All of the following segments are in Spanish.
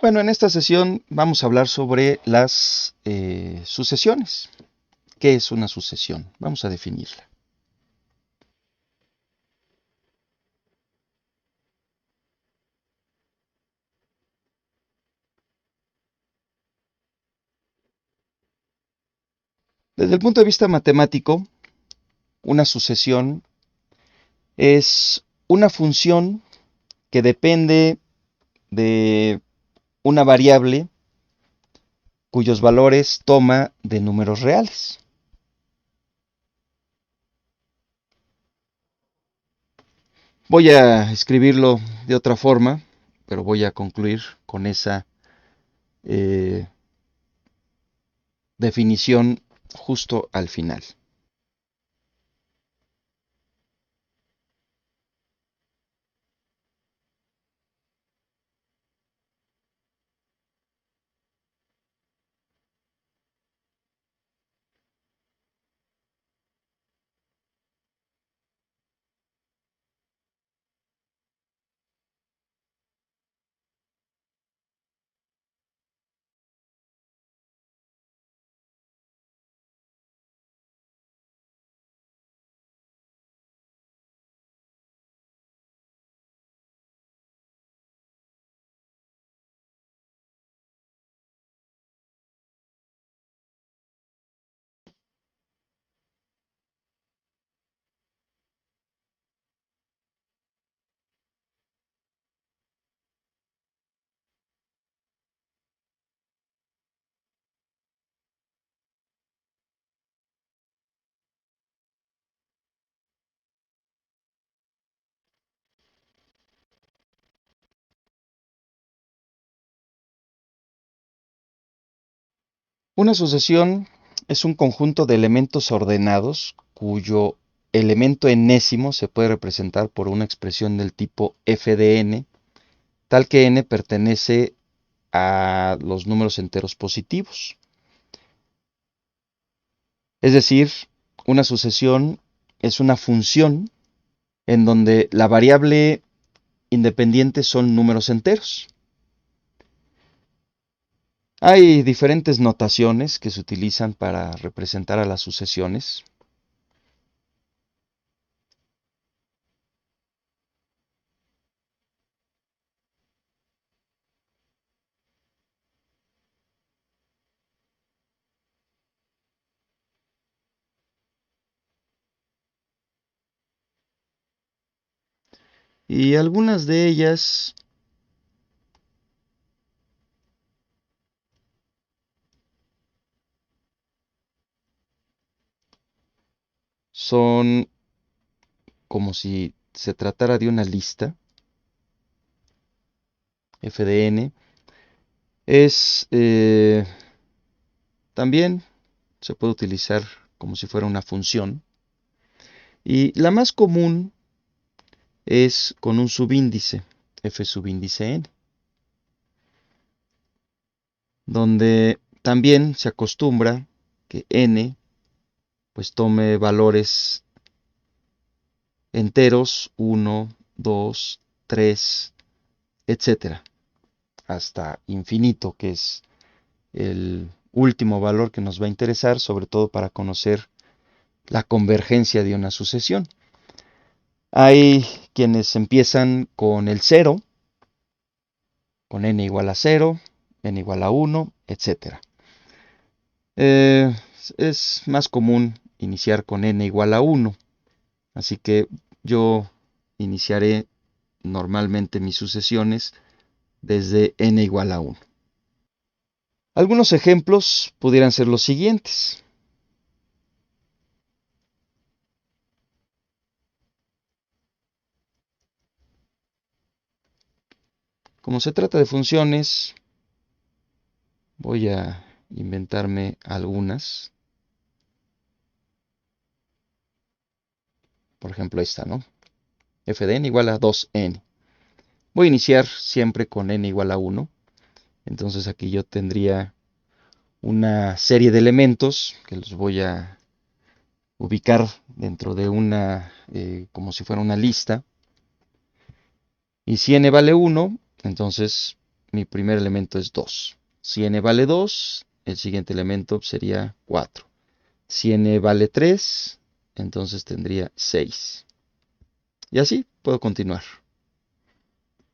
Bueno, en esta sesión vamos a hablar sobre las sucesiones. ¿Qué es una sucesión? Vamos a definirla. Desde el punto de vista matemático, una sucesión es una función que depende de una variable cuyos valores toma de números reales. Voy a escribirlo de otra forma, pero voy a concluir con esa eh, definición justo al final. Una sucesión es un conjunto de elementos ordenados cuyo elemento enésimo se puede representar por una expresión del tipo f de n, tal que n pertenece a los números enteros positivos. Es decir, una sucesión es una función en donde la variable independiente son números enteros. Hay diferentes notaciones que se utilizan para representar a las sucesiones. Y algunas de ellas son como si se tratara de una lista. F de n es también se puede utilizar como si fuera una función. Y la más común es con un subíndice, f subíndice n, donde también se acostumbra que n pues tome valores enteros 1, 2, 3, etcétera, hasta infinito, que es el último valor que nos va a interesar, sobre todo para conocer la convergencia de una sucesión. Hay quienes empiezan con el 0, con n igual a 0, n igual a 1, etcétera. Es más común iniciar con n igual a 1, así que yo iniciaré normalmente mis sucesiones desde n igual a 1. Algunos ejemplos pudieran ser los siguientes. Como se trata de funciones, voy a inventarme algunas. Por ejemplo, esta, ¿no? F de n igual a 2n. Voy a iniciar siempre con n igual a 1. Entonces aquí yo tendría una serie de elementos que los voy a ubicar dentro de una, como si fuera una lista. Y si n vale 1, entonces mi primer elemento es 2. Si n vale 2, el siguiente elemento sería 4. Si n vale 3, entonces tendría 6. Y así puedo continuar.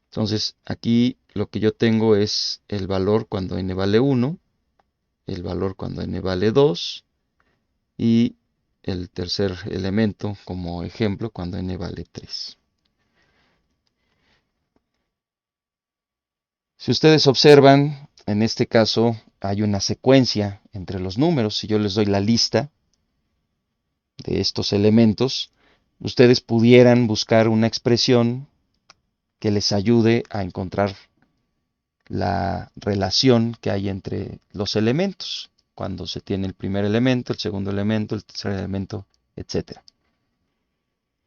Entonces aquí lo que yo tengo es el valor cuando n vale 1, el valor cuando n vale 2 y el tercer elemento como ejemplo cuando n vale 3. Si ustedes observan, en este caso hay una secuencia entre los números. Si yo les doy la lista de estos elementos, ustedes pudieran buscar una expresión que les ayude a encontrar la relación que hay entre los elementos, cuando se tiene el primer elemento, el segundo elemento, el tercer elemento, etc.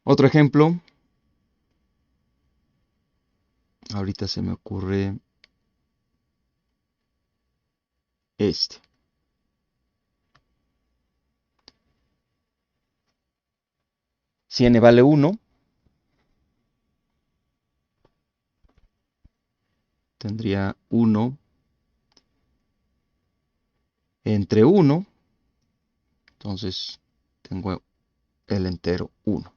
Otro ejemplo, ahorita se me ocurre este. Si n vale 1, tendría 1 entre 1, entonces tengo el entero 1.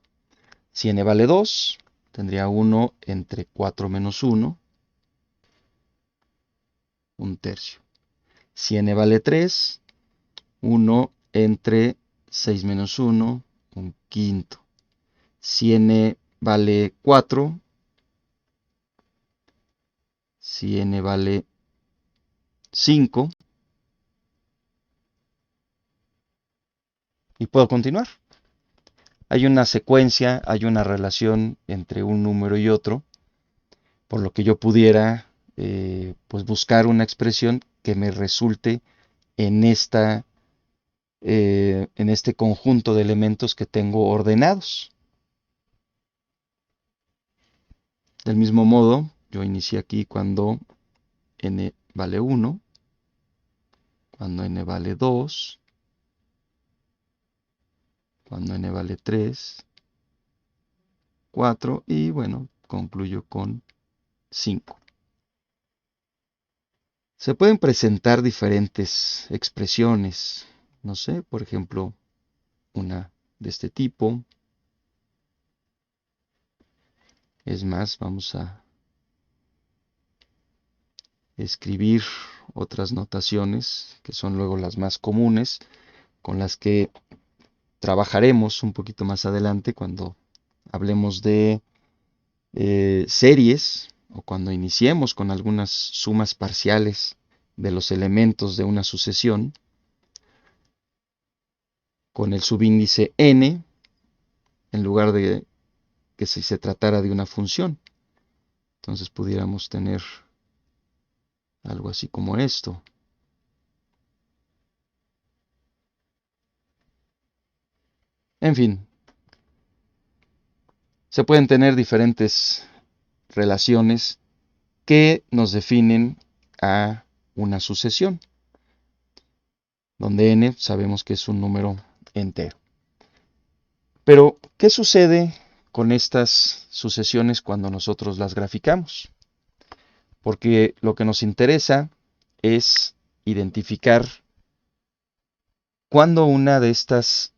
Si n vale 2, tendría 1 entre 4 menos 1, un tercio. Si n vale 3, 1 entre 6 menos 1, un quinto. Si n vale 4, si n vale 5, y puedo continuar. Hay una secuencia, hay una relación entre un número y otro, por lo que yo pudiera pues buscar una expresión que me resulte en este conjunto de elementos que tengo ordenados. Del mismo modo, yo inicié aquí cuando n vale 1, cuando n vale 2, cuando n vale 3, 4 y bueno, concluyo con 5. Se pueden presentar diferentes expresiones, no sé, por ejemplo, una de este tipo. Es más, vamos a escribir otras notaciones que son luego las más comunes, con las que trabajaremos un poquito más adelante cuando hablemos de series o cuando iniciemos con algunas sumas parciales de los elementos de una sucesión con el subíndice n en lugar de que si se tratara de una función. Entonces pudiéramos tener algo así como esto. En fin, se pueden tener diferentes relaciones que nos definen a una sucesión, donde n sabemos que es un número entero. Pero, ¿qué sucede con estas sucesiones cuando nosotros las graficamos? Porque lo que nos interesa es identificar cuándo una de estas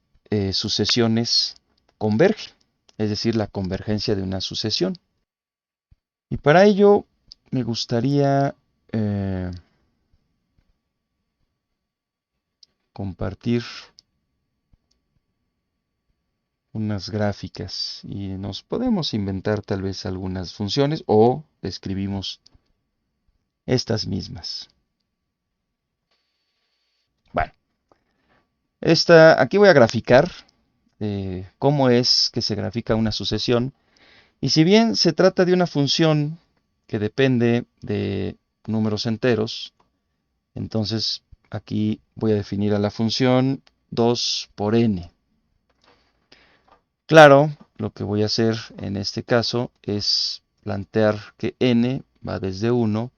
sucesiones converge, es decir, la convergencia de una sucesión. Y para ello me gustaría compartir unas gráficas y nos podemos inventar tal vez algunas funciones o escribimos estas mismas. Bueno, aquí voy a graficar cómo es que se grafica una sucesión. Y si bien se trata de una función que depende de números enteros, entonces aquí voy a definir a la función 2 por n. Claro, lo que voy a hacer en este caso es plantear que n va desde 1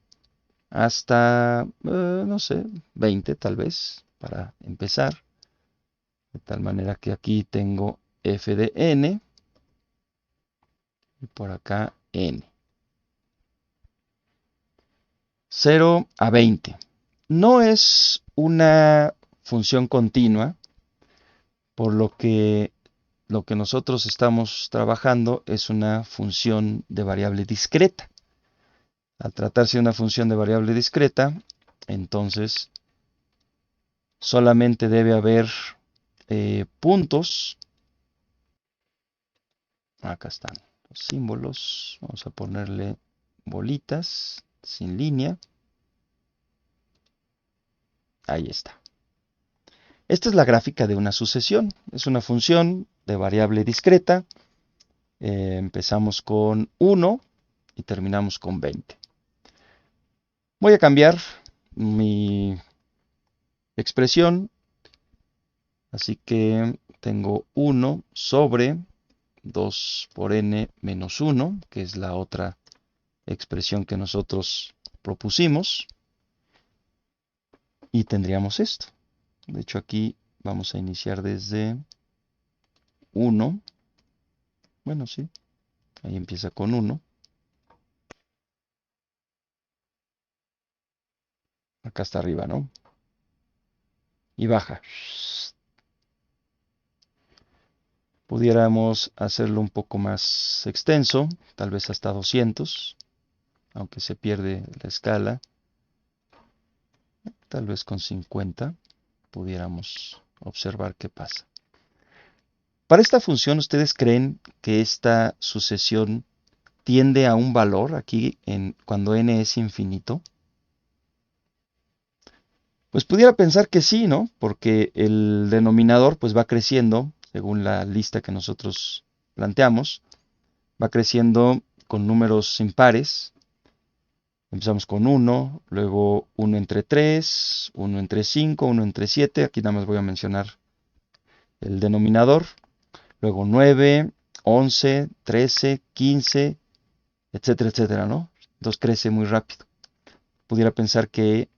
hasta, no sé, 20 tal vez, para empezar. De tal manera que aquí tengo f de n y por acá n. 0 a 20. No es una función continua, por lo que nosotros estamos trabajando es una función de variable discreta. Al tratarse de una función de variable discreta, entonces solamente debe haber puntos. Acá están los símbolos. Vamos a ponerle bolitas sin línea. Ahí está. Esta es la gráfica de una sucesión. Es una función de variable discreta. Empezamos con 1 y terminamos con 20. Voy a cambiar mi expresión. Así que tengo 1 sobre 2 por n menos 1, que es la otra expresión que nosotros propusimos. Y tendríamos esto. De hecho, aquí vamos a iniciar desde 1. Bueno, sí. Ahí empieza con 1. Acá está arriba, ¿no? Y baja. Pudiéramos hacerlo un poco más extenso, tal vez hasta 200, aunque se pierde la escala. Tal vez con 50 pudiéramos observar qué pasa. Para esta función, ¿ustedes creen que esta sucesión tiende a un valor aquí cuando n es infinito? Pues pudiera pensar que sí, ¿no? Porque el denominador pues va creciendo, según la lista que nosotros planteamos, va creciendo con números impares. Empezamos con 1, luego 1 entre 3, 1 entre 5, 1 entre 7. Aquí nada más voy a mencionar el denominador. Luego 9, 11, 13, 15, etcétera, etcétera, ¿no? Entonces crece muy rápido. Pudiera pensar que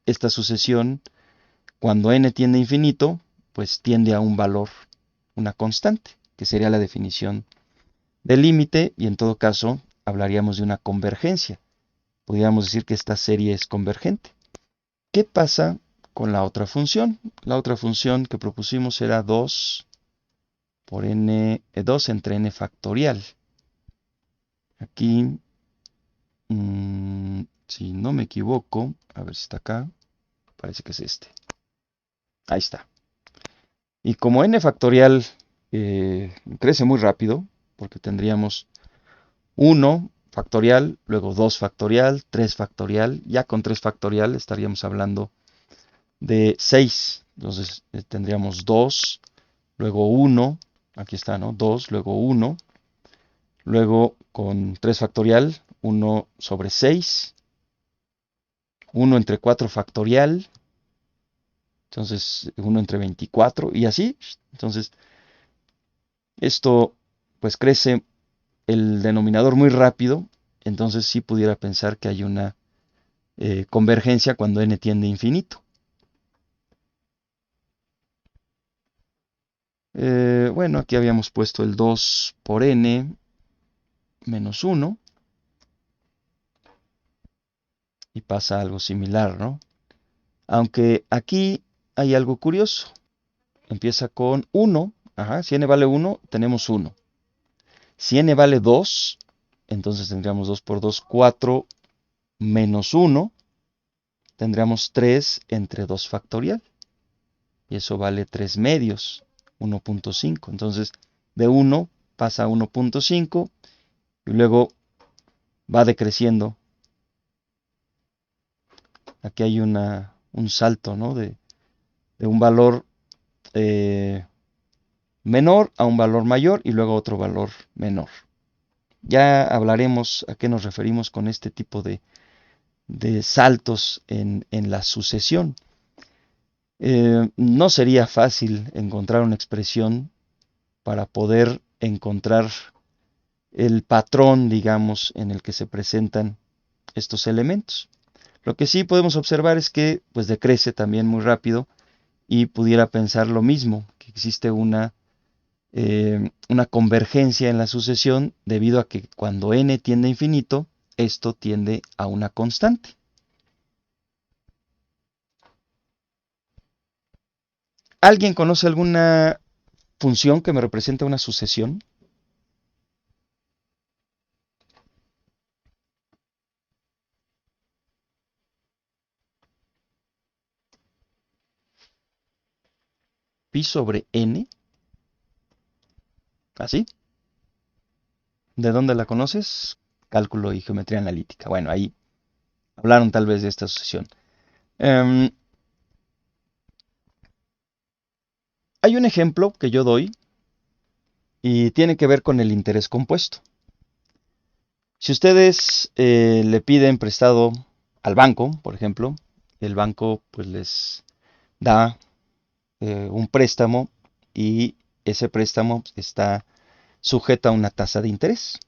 esta sucesión, cuando n tiende a infinito, pues tiende a un valor, una constante, que sería la definición del límite, y en todo caso hablaríamos de una convergencia. Podríamos decir que esta serie es convergente. ¿Qué pasa con la otra función? La otra función que propusimos era 2 por n, 2 entre n factorial. Aquí, si no me equivoco, a ver si está acá, parece que es este. Ahí está. Y como n factorial crece muy rápido, porque tendríamos 1 factorial, luego 2 factorial, 3 factorial, ya con 3 factorial estaríamos hablando de 6. Entonces tendríamos 2, luego 1, aquí está, ¿no? 2, luego 1, luego con 3 factorial, 1 sobre 6, 1 entre 4 factorial, entonces 1 entre 24 y así. Entonces esto pues crece el denominador muy rápido, entonces sí pudiera pensar que hay una convergencia cuando n tiende a infinito. Bueno, aquí habíamos puesto el 2 por n menos 1 y pasa algo similar, ¿no? Aunque aquí hay algo curioso. Empieza con 1. Ajá, si n vale 1, tenemos 1. Si n vale 2, entonces tendríamos 2 por 2, 4 menos 1. Tendríamos 3 entre 2 factorial. Y eso vale 3 medios, 1.5. Entonces, de 1 pasa a 1.5 y luego va decreciendo. Aquí hay un salto, ¿no? de un valor menor a un valor mayor y luego otro valor menor. Ya hablaremos a qué nos referimos con este tipo de saltos en la sucesión. No sería fácil encontrar una expresión para poder encontrar el patrón, digamos, en el que se presentan estos elementos. Lo que sí podemos observar es que pues decrece también muy rápido y pudiera pensar lo mismo, que existe una convergencia en la sucesión debido a que cuando n tiende a infinito, esto tiende a una constante. ¿Alguien conoce alguna función que me representa una sucesión? Pi sobre n, ¿así? ¿De dónde la conoces? Cálculo y geometría analítica. Bueno, ahí hablaron tal vez de esta sucesión. Em, Hay un ejemplo que yo doy y tiene que ver con el interés compuesto. Si ustedes le piden prestado al banco, por ejemplo, el banco pues les da un préstamo y ese préstamo está sujeto a una tasa de interés.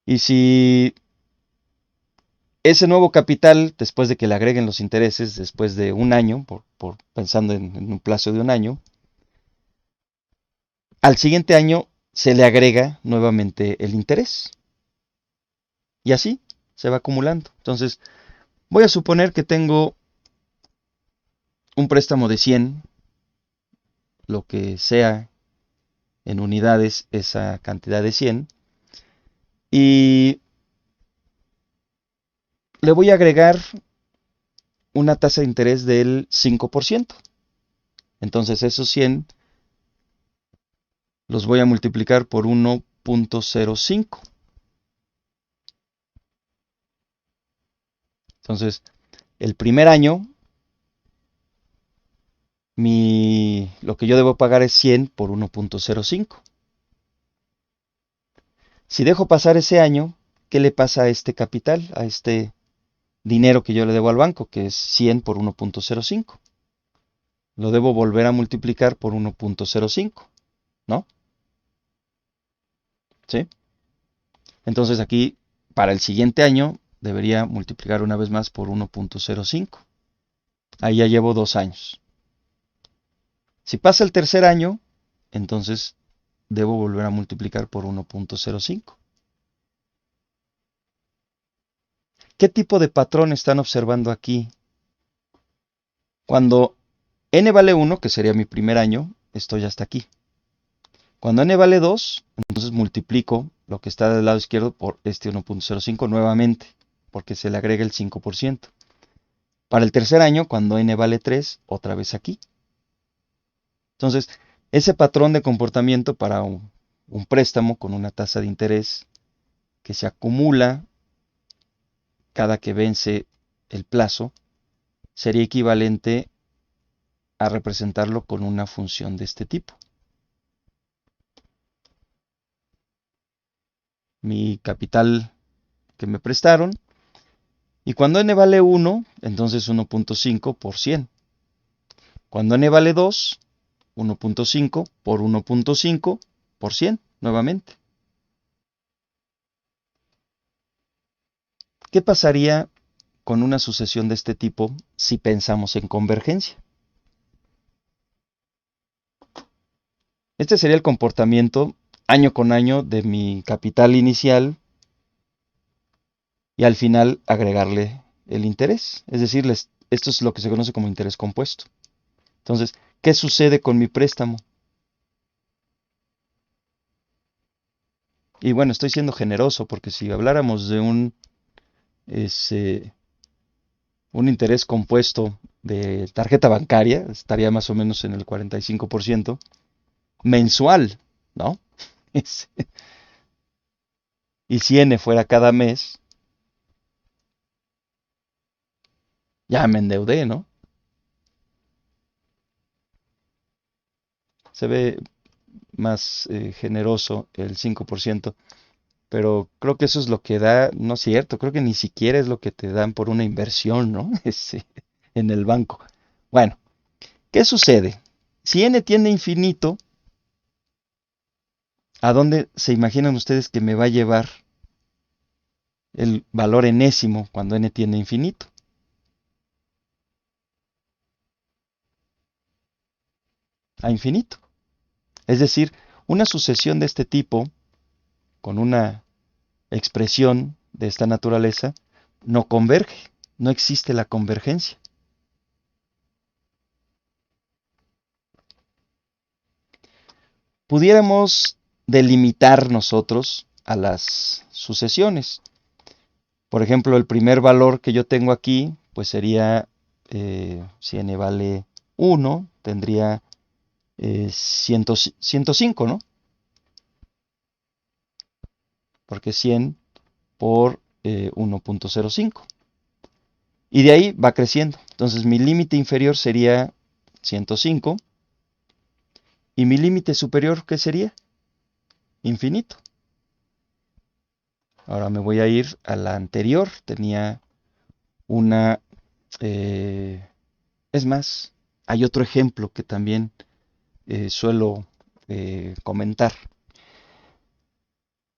Y si ese nuevo capital, después de que le agreguen los intereses, después de un año, pensando en un plazo de un año, al siguiente año se le agrega nuevamente el interés. Y así se va acumulando. Entonces, voy a suponer que tengo un préstamo de 100, lo que sea en unidades esa cantidad de 100, y le voy a agregar una tasa de interés del 5%. Entonces esos 100 los voy a multiplicar por 1.05. Entonces, el primer año, lo que yo debo pagar es 100 por 1.05. Si dejo pasar ese año, ¿qué le pasa a este capital, a este dinero que yo le debo al banco, que es 100 por 1.05? Lo debo volver a multiplicar por 1.05, ¿no? ¿Sí? Entonces aquí, para el siguiente año, debería multiplicar una vez más por 1.05. Ahí ya llevo 2 años. Si pasa el tercer año, entonces debo volver a multiplicar por 1.05. ¿Qué tipo de patrón están observando aquí? Cuando n vale 1, que sería mi primer año, estoy hasta aquí. Cuando n vale 2, entonces multiplico lo que está del lado izquierdo por este 1.05 nuevamente, porque se le agrega el 5%. Para el tercer año, cuando n vale 3, otra vez aquí. Entonces, ese patrón de comportamiento para un préstamo con una tasa de interés que se acumula cada que vence el plazo sería equivalente a representarlo con una función de este tipo. Mi capital que me prestaron, y cuando n vale 1, entonces 1.5 por 100. Cuando n vale 2, 1.5 por 1.5 por 100 nuevamente. ¿Qué pasaría con una sucesión de este tipo si pensamos en convergencia? Este sería el comportamiento año con año de mi capital inicial y al final agregarle el interés. Es decir, esto es lo que se conoce como interés compuesto. Entonces, ¿qué sucede con mi préstamo? Y bueno, estoy siendo generoso porque si habláramos de ese, un interés compuesto de tarjeta bancaria, estaría más o menos en el 45% mensual, ¿no? Y si n fuera cada mes, ya me endeudé, ¿no? Se ve más generoso el 5%, pero creo que eso es lo que da, no es cierto, creo que ni siquiera es lo que te dan por una inversión, ¿no? En el banco. Bueno, ¿qué sucede? Si n tiende a infinito, ¿a dónde se imaginan ustedes que me va a llevar el valor enésimo cuando n tiende a infinito? A infinito. Es decir, una sucesión de este tipo, con una expresión de esta naturaleza, no converge, no existe la convergencia. pudiéramos delimitar nosotros a las sucesiones. Por ejemplo, el primer valor que yo tengo aquí, pues sería, si n vale 1, tendría 105, ¿no? Porque 100 por 1.05. Y de ahí va creciendo. Entonces mi límite inferior sería 105. ¿Y mi límite superior qué sería? Infinito. Ahora me voy a ir a la anterior. Tenía una... es más, hay otro ejemplo que también suelo comentar.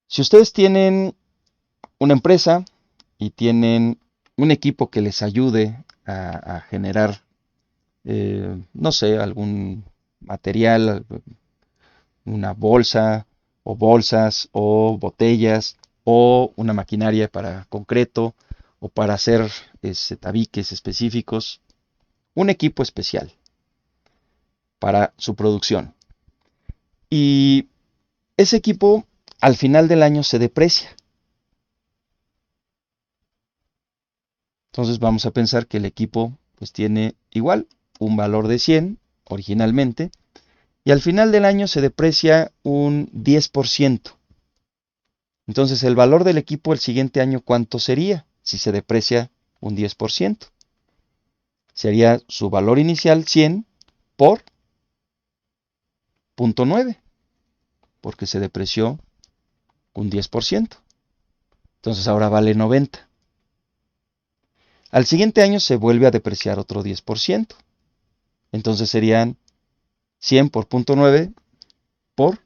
Si ustedes tienen una empresa y tienen un equipo que les ayude a generar, no sé, algún material, una bolsa o bolsas o botellas o una maquinaria para concreto o para hacer tabiques específicos, un equipo especial para su producción. Y ese equipo al final del año se deprecia. Entonces vamos a pensar que el equipo pues tiene igual un valor de 100 originalmente y al final del año se deprecia un 10%. Entonces el valor del equipo el siguiente año, ¿cuánto sería si se deprecia un 10%? Sería su valor inicial 100 por 0.9, porque se depreció un 10%. Entonces ahora vale 90. Al siguiente año se vuelve a depreciar otro 10%. Entonces serían 100 por 0.9 por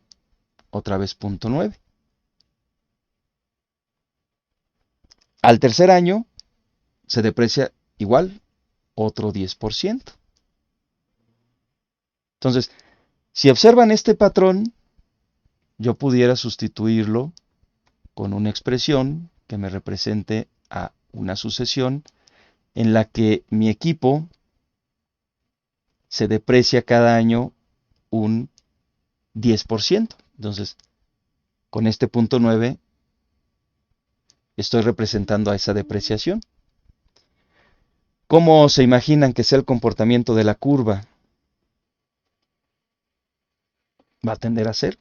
otra vez 0.9. Al tercer año se deprecia igual otro 10%. Entonces, si observan este patrón, yo pudiera sustituirlo con una expresión que me represente a una sucesión en la que mi equipo se deprecia cada año un 10%. Entonces, con este 0.9 estoy representando a esa depreciación. ¿Cómo se imaginan que sea el comportamiento de la curva? Va a tender a ser.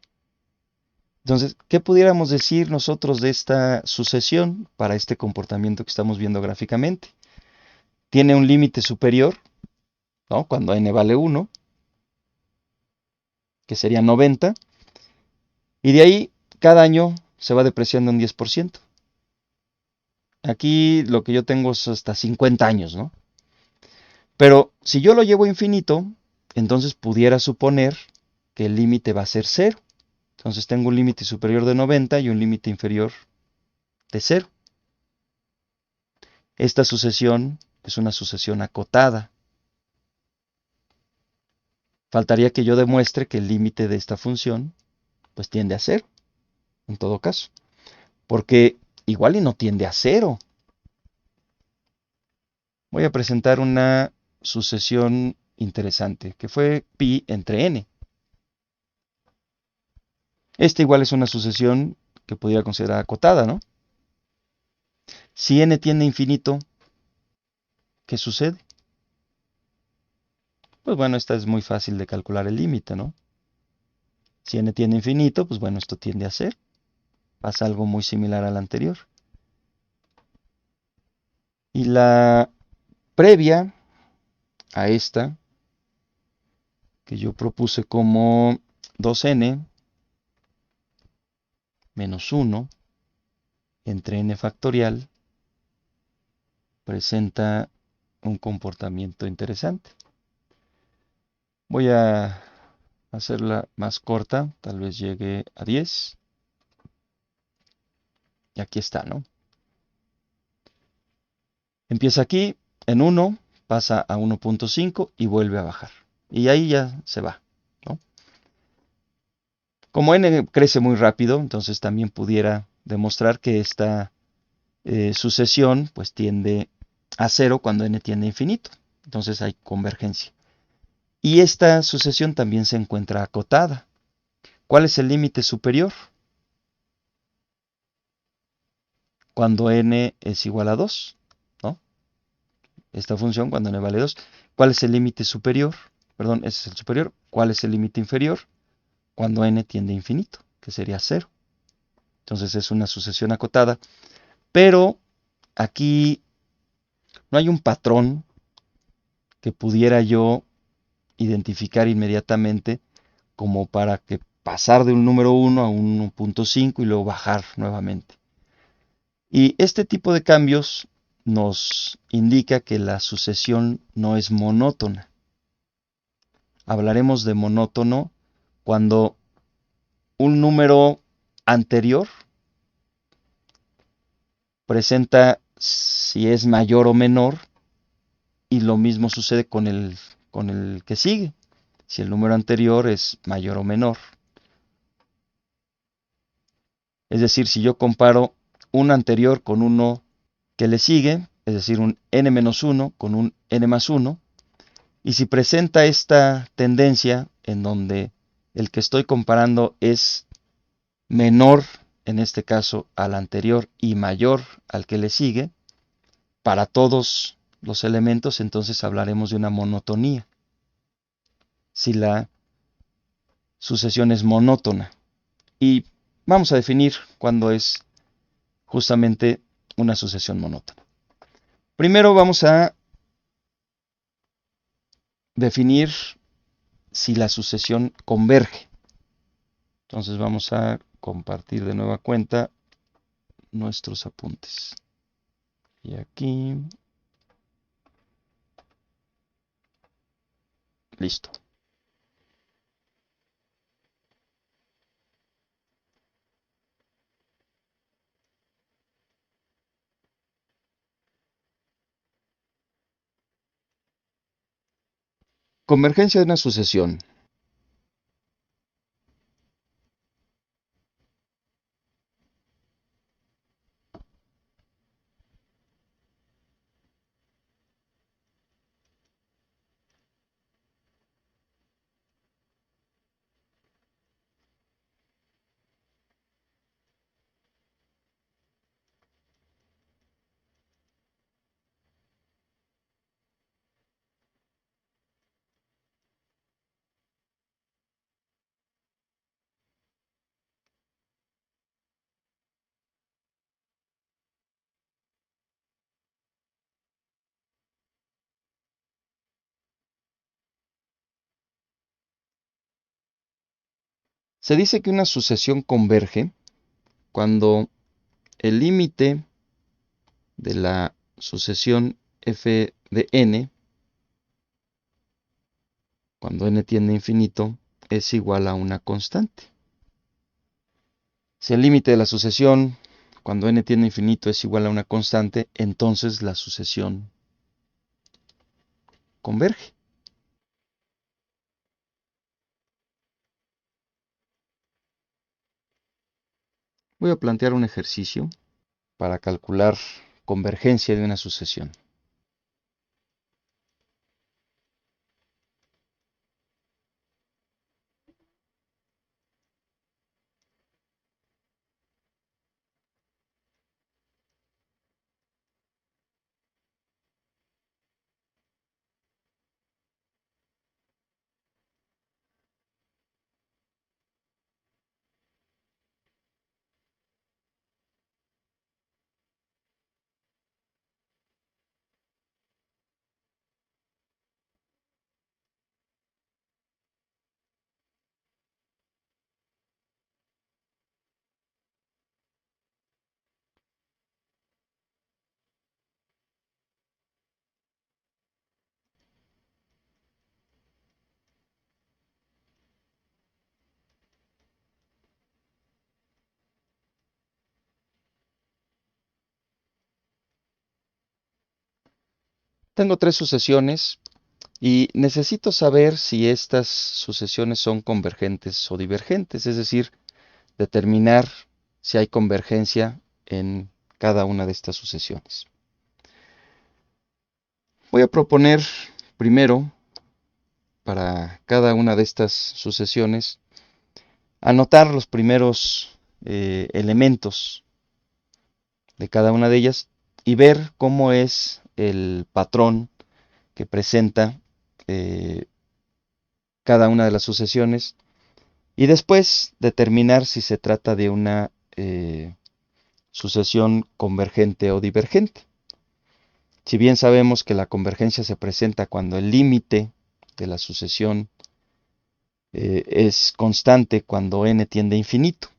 Entonces, ¿qué pudiéramos decir nosotros de esta sucesión para este comportamiento que estamos viendo gráficamente? Tiene un límite superior, ¿no? Cuando n vale 1, que sería 90, y de ahí cada año se va depreciando un 10%. Aquí lo que yo tengo es hasta 50 años, ¿no? Pero si yo lo llevo a infinito, entonces pudiera suponer que el límite va a ser 0. Entonces tengo un límite superior de 90 y un límite inferior de 0. Esta sucesión es una sucesión acotada. Faltaría que yo demuestre que el límite de esta función pues tiende a 0, en todo caso. Porque igual y no tiende a 0. Voy a presentar una sucesión interesante, que fue pi entre n. Esta igual es una sucesión que podría considerar acotada, ¿no? Si n tiende a infinito, ¿qué sucede? Pues bueno, esta es muy fácil de calcular el límite, ¿no? Si n tiende a infinito, pues bueno, esto tiende a 0. Pasa algo muy similar al anterior. Y la previa a esta, que yo propuse como 2n menos 1 entre n factorial, presenta un comportamiento interesante. Voy a hacerla más corta, tal vez llegue a 10. Y aquí está, ¿no? Empieza aquí en 1, pasa a 1.5 y vuelve a bajar. Y ahí ya se va, ¿no? Como n crece muy rápido, entonces también pudiera demostrar que esta sucesión pues tiende a 0 cuando n tiende a infinito. Entonces hay convergencia. Y esta sucesión también se encuentra acotada. ¿Cuál es el límite superior? Cuando n es igual a 2, ¿no? Esta función cuando n vale 2. ¿Cuál es el límite superior? Perdón, ese es el superior. ¿Cuál es el límite inferior? Cuando n tiende a infinito, que sería 0. Entonces es una sucesión acotada. Pero aquí no hay un patrón que pudiera yo identificar inmediatamente como para que pasar de un número 1 a un 1.5 y luego bajar nuevamente. Y este tipo de cambios nos indica que la sucesión no es monótona. Hablaremos de monótono cuando un número anterior presenta si es mayor o menor, y lo mismo sucede con el que sigue, si el número anterior es mayor o menor. Es decir, si yo comparo un anterior con uno que le sigue, es decir, un n-1 con un n más 1, y si presenta esta tendencia en donde el que estoy comparando es menor, en este caso, al anterior y mayor al que le sigue, para todos los elementos, entonces hablaremos de una monotonía. Si la sucesión es monótona. Y vamos a definir cuándo es justamente una sucesión monótona. Primero vamos a definir si la sucesión converge. Entonces vamos a compartir de nueva cuenta nuestros apuntes. Y aquí, listo. Convergencia de una sucesión. Se dice que una sucesión converge cuando el límite de la sucesión f de n, cuando n tiende a infinito, es igual a una constante. Si el límite de la sucesión, cuando n tiende a infinito, es igual a una constante, entonces la sucesión converge. Voy a plantear un ejercicio para calcular convergencia de una sucesión. Tengo tres sucesiones y necesito saber si estas sucesiones son convergentes o divergentes, es decir, determinar si hay convergencia en cada una de estas sucesiones. Voy a proponer primero, para cada una de estas sucesiones, anotar los primeros elementos de cada una de ellas y ver cómo es el patrón que presenta eh, cada una de las sucesiones y después determinar si se trata de una sucesión convergente o divergente. Si bien sabemos que la convergencia se presenta cuando el límite de la sucesión es constante cuando n tiende a infinito.